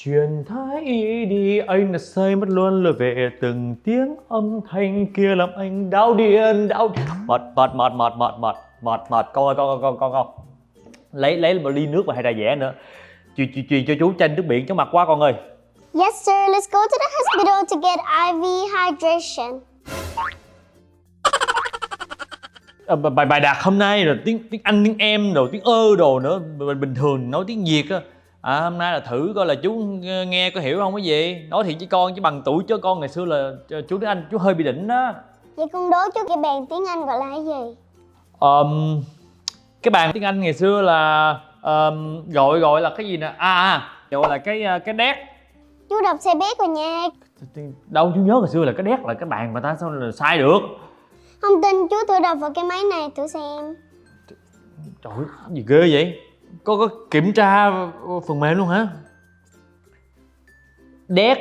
Chuyện thái y đi anh là say mất luôn lùi về từng tiếng âm thanh kia làm anh đau điên mệt con ơi con lấy một ly nước và hai trà dẻ nữa truyền cho chú chanh nước biển chóng mặt quá con ơi. Yes, sir. Let's go to the hospital to get IV hydration. Bài đạt hôm nay rồi tiếng Anh tiếng em rồi tiếng đồ nữa, bình thường nói tiếng Việt á. Hôm nay là thử coi là chú nghe có hiểu không cái gì. Nói thiệt với con chứ bằng tuổi chứ con ngày xưa là chú tiếng Anh chú hơi bị đỉnh đó. Vậy con đố chú cái bàn tiếng Anh gọi là cái gì? Cái bàn tiếng Anh ngày xưa là gọi là cái gì nè, gọi là cái đét. Chú đọc xe biết rồi nha. Đâu chú nhớ ngày xưa là cái đét là cái bàn mà ta sao là sai được. Không tin chú thử đọc vào cái máy này thử xem. Trời ơi, gì ghê vậy? Có kiểm tra phần mềm luôn hả? Đét.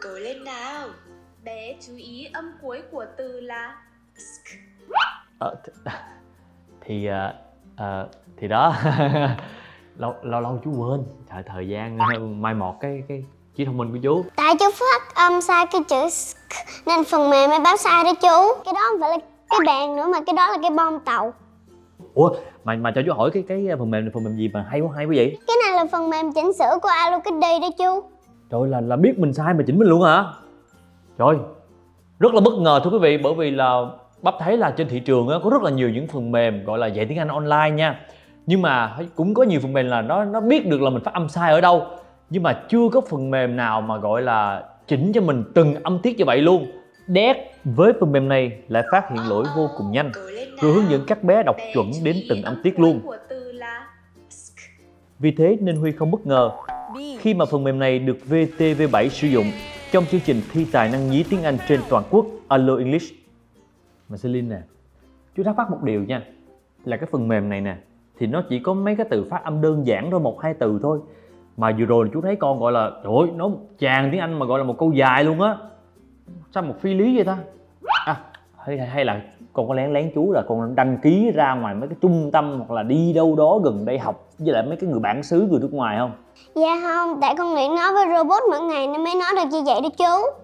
Cố lên nào. Bé chú ý âm cuối của từ là Thì đó. lâu chú quên. Thời gian mai một cái trí thông minh của chú. Tại chú phát âm sai cái chữ sk nên phần mềm mới báo sai đó chú. Cái đó không phải là cái bàn nữa mà cái đó là cái bom tàu. Ủa mà cho chú hỏi cái phần mềm gì mà hay quá vậy? Cái này là phần mềm chỉnh sửa của Alokiddy đó chú. Trời, là biết mình sai mà chỉnh mình luôn hả? Trời, rất là bất ngờ thưa quý vị, bởi vì là Bắp thấy là trên thị trường có rất là nhiều những phần mềm gọi là dạy tiếng Anh online nha. Nhưng mà cũng có nhiều phần mềm là nó biết được là mình phát âm sai ở đâu. Nhưng mà chưa có phần mềm nào mà gọi là chỉnh cho mình từng âm tiết như vậy luôn. Đét với phần mềm này lại phát hiện lỗi vô cùng nhanh, rồi hướng dẫn các bé đọc chuẩn đến từng âm tiết luôn. Vì thế nên Huy không bất ngờ khi mà phần mềm này được VTV7 sử dụng trong chương trình thi tài năng nhí tiếng Anh trên toàn quốc Alo English. Mà Celine nè, chú thắc mắc một điều nha, là cái phần mềm này nè thì nó chỉ có mấy cái từ phát âm đơn giản thôi, 1-2 từ thôi. Mà vừa rồi chú thấy con gọi là trời ơi, nó tràn tiếng Anh mà gọi là một câu dài luôn á. Sao một phi lý vậy ta? Hay là con có lén chú là con đăng ký ra ngoài mấy cái trung tâm hoặc là đi đâu đó gần đây học với lại mấy cái người bản xứ người nước ngoài không? Dạ không, tại con luyện nói với robot mỗi ngày nên mới nói được như vậy đó chú.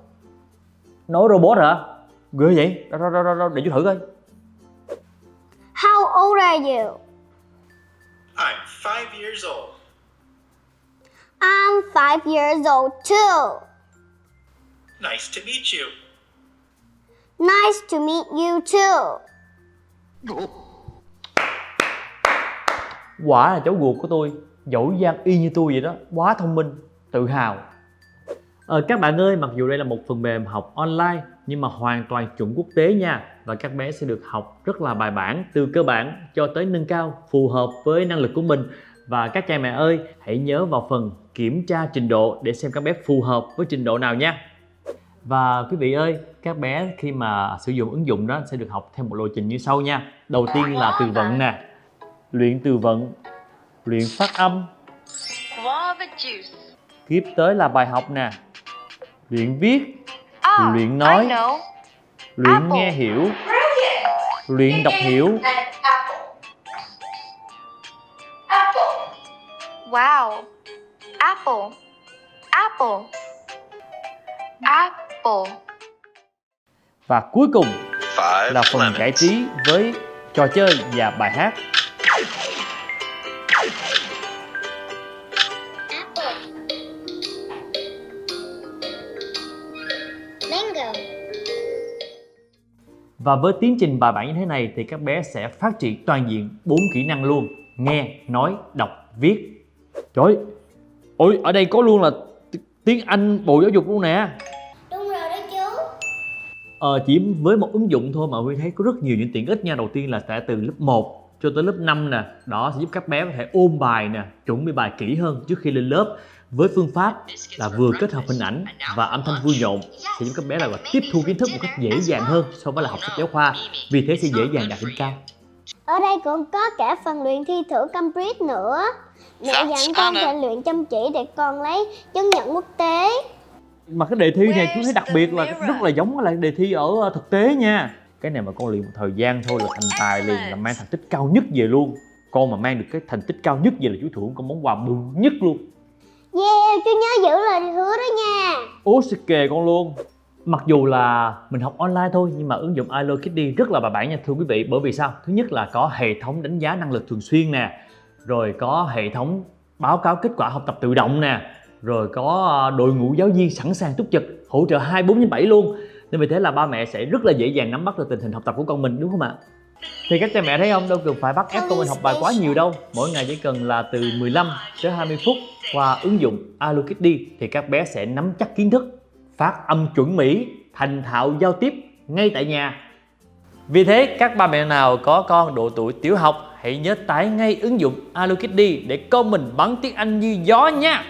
Nói robot hả? Ghê vậy? Đâu, để chú thử coi. How old are you? I'm 5 years old. I'm 5 years old too. Nice to meet you. Nice to meet you too. Quả là cháu ruột của tôi, giỏi giang y như tôi vậy đó, quá thông minh, tự hào. Các bạn ơi, mặc dù đây là một phần mềm học online nhưng mà hoàn toàn chuẩn quốc tế nha. Và các bé sẽ được học rất là bài bản, từ cơ bản cho tới nâng cao, phù hợp với năng lực của mình. Và các cha mẹ ơi, hãy nhớ vào phần kiểm tra trình độ để xem các bé phù hợp với trình độ nào nha. Và quý vị ơi, các bé khi mà sử dụng ứng dụng đó sẽ được học theo một lộ trình như sau nha. Đầu tiên là từ vựng nè, luyện từ vựng, luyện phát âm. Tiếp tới là bài học nè, luyện viết, luyện nói, luyện nghe hiểu, luyện đọc hiểu. Wow. Apple. Và cuối cùng 5 là phần giải trí với trò chơi và bài hát. Mango. Và với tiến trình bài bản như thế này thì các bé sẽ phát triển toàn diện 4 kỹ năng luôn: nghe, nói, đọc, viết. Trời ơi, ở đây có luôn là tiếng Anh Bộ Giáo dục luôn nè. Đúng rồi đó chú. Chỉ với một ứng dụng thôi mà Huy thấy có rất nhiều những tiện ích nha. Đầu tiên là sẽ từ lớp 1 cho tới lớp 5 nè. Đó sẽ giúp các bé có thể ôn bài nè, chuẩn bị bài kỹ hơn trước khi lên lớp. Với phương pháp là vừa kết hợp hình ảnh và âm thanh vui nhộn sẽ giúp các bé là tiếp thu kiến thức một cách dễ dàng hơn so với là học sách giáo khoa. Vì thế sẽ dễ dàng đạt điểm cao. Ở đây cũng có cả phần luyện thi thử Cambridge nữa. Mẹ dặn con phải luyện chăm chỉ để con lấy chứng nhận quốc tế. Mà cái đề thi này chú thấy đặc biệt là rất là giống với lại đề thi ở thực tế nha. Cái này mà con luyện một thời gian thôi là thành tài liền, là mang thành tích cao nhất về luôn. Con mà mang được cái thành tích cao nhất vậy là chú thưởng con món quà bự nhất luôn. Yeah, chú nhớ giữ lời hứa đó nha. Ok con luôn. Mặc dù là mình học online thôi nhưng mà ứng dụng Hello Kitty rất là bài bản nha thưa quý vị. Bởi vì sao? Thứ nhất là có hệ thống đánh giá năng lực thường xuyên nè, rồi có hệ thống báo cáo kết quả học tập tự động nè, rồi có đội ngũ giáo viên sẵn sàng túc trực hỗ trợ 24/7 luôn. Nên vì thế là ba mẹ sẽ rất là dễ dàng nắm bắt được tình hình học tập của con mình, đúng không ạ? Thì các cha mẹ thấy không, đâu cần phải bắt ép con mình học bài quá nhiều đâu. Mỗi ngày chỉ cần là từ 15 tới 20 phút qua ứng dụng Hello Kitty thì các bé sẽ nắm chắc kiến thức, phát âm chuẩn mỹ, thành thạo giao tiếp ngay tại nhà. Vì thế các ba mẹ nào có con độ tuổi tiểu học hãy nhớ tải ngay ứng dụng Hello Kitty để con mình bắn tiếng Anh như gió nha.